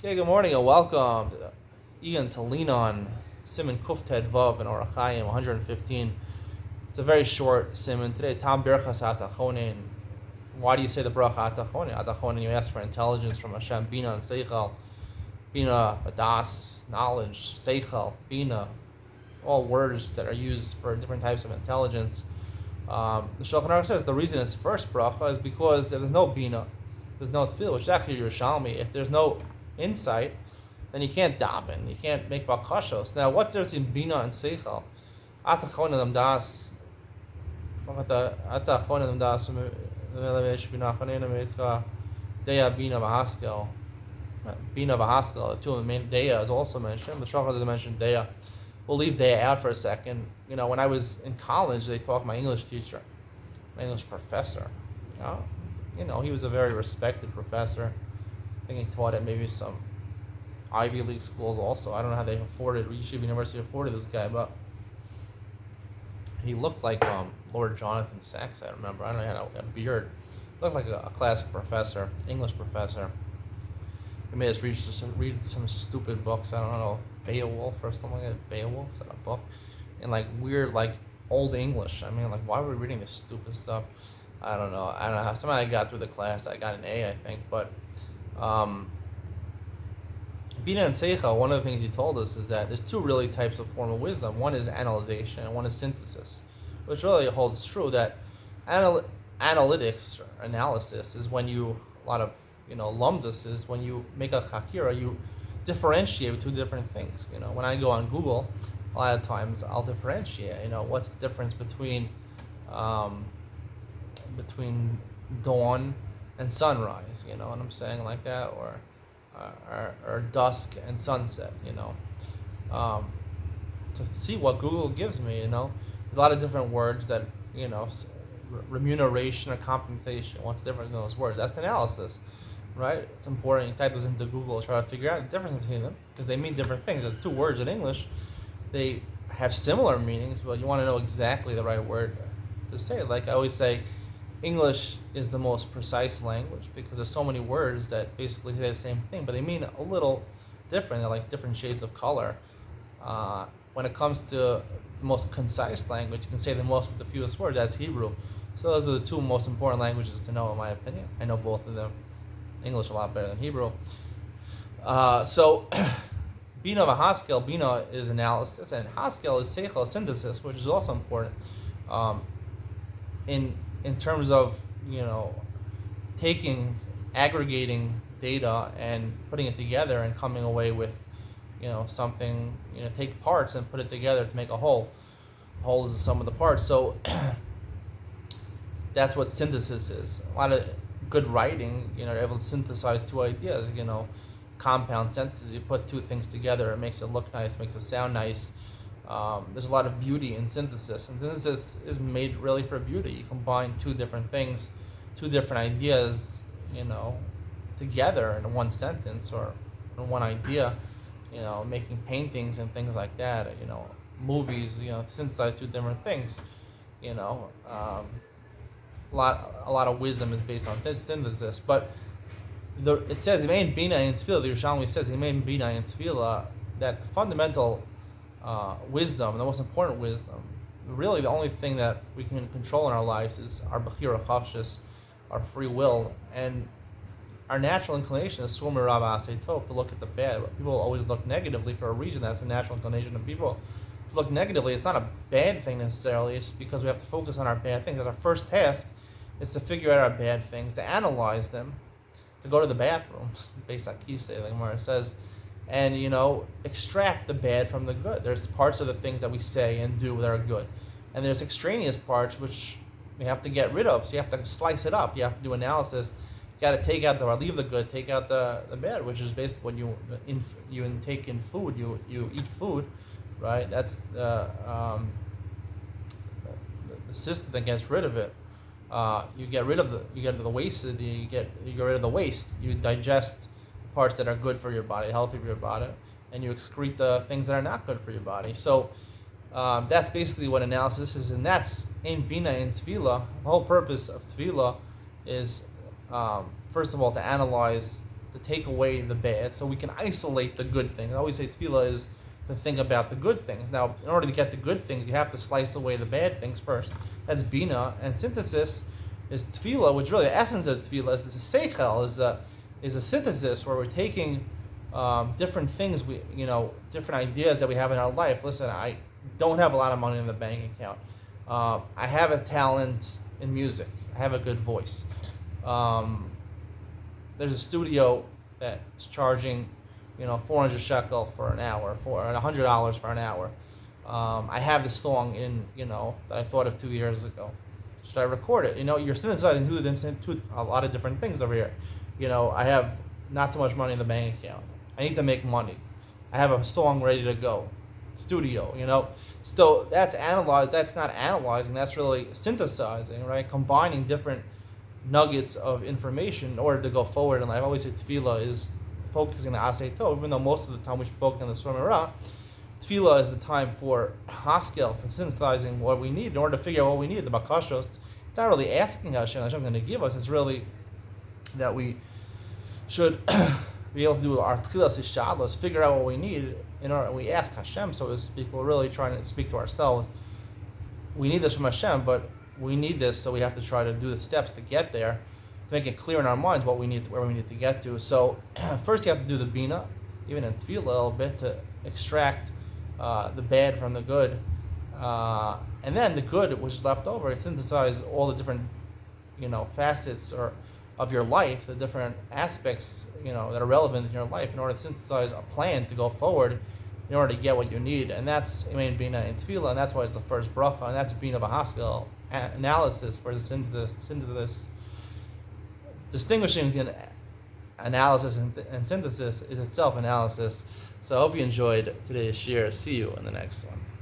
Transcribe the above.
Okay, good morning and welcome to Iyun to lean on Simon Kufted Vav and Orachayim 115. It's a very short simon today. Tam Birchas Atachonin. Why do you say the bracha Atachonin? Atachonin, you ask for intelligence from Hashem, Bina and Seichel. Bina, Badas, knowledge, Seichel, Bina, all words that are used for different types of intelligence. The Shulchan Aruch says the reason it's first bracha is because if there's no Bina, there's no tefillah, which is actually Yerushalmi. If there's no insight, then you can't daven, you can't make bakashos. Now, what's there between bina and seichel? Atachon adam das, atachon adam das, deya bina v'haskel. Bina v'haskel, the two of the main deya is also mentioned. The Shulchan doesn't mention deya. We'll leave deya out for a second. You know, when I was in college, they taught my English teacher, my English professor. He was a very respected professor. I think he taught at maybe some Ivy League schools also. I don't know how they afforded, Yeshiva University afforded this guy, but he looked like Lord Jonathan Sacks, I remember. I don't know, he had a beard. Looked like a classic professor, English professor. He made us read some stupid books. I don't know, Beowulf or something like that. Beowulf, is that a book? In like weird, like old English. I mean, like, why were we reading this stupid stuff? I don't know how. Somehow I got through the class. I got an A, I think. But Bina and Seichel, one of the things he told us is that there's two really types of formal wisdom. One is analyzation and one is synthesis, which really holds true that analytics or analysis is when a lot of lumdus is when you make a hakira, you differentiate between different things. When I go on Google, a lot of times I'll differentiate. What's the difference between dawn and sunrise? You know what I'm saying, like that, or dusk and sunset. To see what Google gives me. There's a lot of different words that remuneration or compensation. What's different than those words? That's the analysis, right? It's important. You type those into Google, try to figure out the difference between them because they mean different things. There's two words in English. They have similar meanings, but you want to know exactly the right word to say. Like I always say, English is the most precise language because there's so many words that basically say the same thing, but they mean a little different. They're like different shades of color. When it comes to the most concise language, you can say the most with the fewest words. That's Hebrew. So those are the two most important languages to know, in my opinion. I know both of them. English a lot better than Hebrew. So Bina v'Haskel, Bina is analysis, and Haskel is Seichel, synthesis, which is also important. In terms of aggregating data and putting it together and coming away with something, take parts and put it together to make a whole. A whole is the sum of the parts. So that's what synthesis is. A lot of good writing, you're able to synthesize two ideas. Compound sentences. You put two things together, it makes it look nice, makes it sound nice. There's a lot of beauty in synthesis, and synthesis is made really for beauty. You combine two different things, two different ideas, together in one sentence or in one idea. Making paintings and things like that. Movies. Synthesize two different things. A lot of wisdom is based on this synthesis, but it says Imain Bina in Tefillah. The Yerushalmi says Imain Bina in Tefillah that the fundamental wisdom, the most important wisdom, really the only thing that we can control in our lives is our bechira chavshus, our free will, and our natural inclination is sur mirav asay tov, to look at the bad. People always look negatively for a reason. That's the natural inclination of people to look negatively. It's not a bad thing necessarily. It's because we have to focus on our bad things. That's our first task, is to figure out our bad things, to analyze them, to go to the bathroom, based on Kisei, like Mara says, and extract the bad from the good. There's parts of the things that we say and do that are good, and there's extraneous parts which we have to get rid of. So you have to slice it up. You have to do analysis. You got to take out leave the good, take out the bad, which is basically when you intake in food, you eat food, right? That's the system that gets rid of it. You get rid of the waste. You get rid of the waste. You digest parts that are good for your body, healthy for your body, and you excrete the things that are not good for your body. So that's basically what analysis is, and that's in Bina in Tefillah. The whole purpose of Tefillah is, first of all, to analyze to take away the bad, so we can isolate the good things. I always say tefillah is to think about the good things. Now, in order to get the good things, you have to slice away the bad things first. That's bina, and synthesis is tefillah, which really the essence of tefillah is a seichel, is a synthesis where we're taking different things, different ideas that we have in our life. Listen, I don't have a lot of money in the bank account. I have a talent in music. I have a good voice. There's a studio that's charging, 400 shekel for an hour, for $100 for an hour. I have this song that I thought of 2 years ago. Should I record it? You're synthesizing a lot of different things over here. I have not so much money in the bank account. I need to make money. I have a song ready to go. Studio, So that's analyze. That's not analyzing. That's really synthesizing, right? Combining different nuggets of information in order to go forward in life. I always say tefillah is focusing on the Asay Tov, even though most of the time we should focus on the Storm Ra. Tefillah is a time for Haskel, for synthesizing what we need in order to figure out what we need. The Bakashos, it's not really asking Hashem going to give us. It's really that we should be able to do our Tchilas Ishadlas, figure out what we need. We ask Hashem, so to speak. We're really trying to speak to ourselves. We need this from Hashem, but we need this, so we have to try to do the steps to get there, to make it clear in our minds what we need, where we need to get to. So first you have to do the bina, even in tefillah a little bit, to extract the bad from the good, and then the good which is left over, synthesize all the different facets of your life, the different aspects that are relevant in your life, in order to synthesize a plan to go forward in order to get what you need. And that's bina in tefillah, and that's why it's the first bracha, and that's bina b'haskel, analysis versus synthesis. Distinguishing between analysis and synthesis is itself analysis. So I hope you enjoyed today's share. See you in the next one.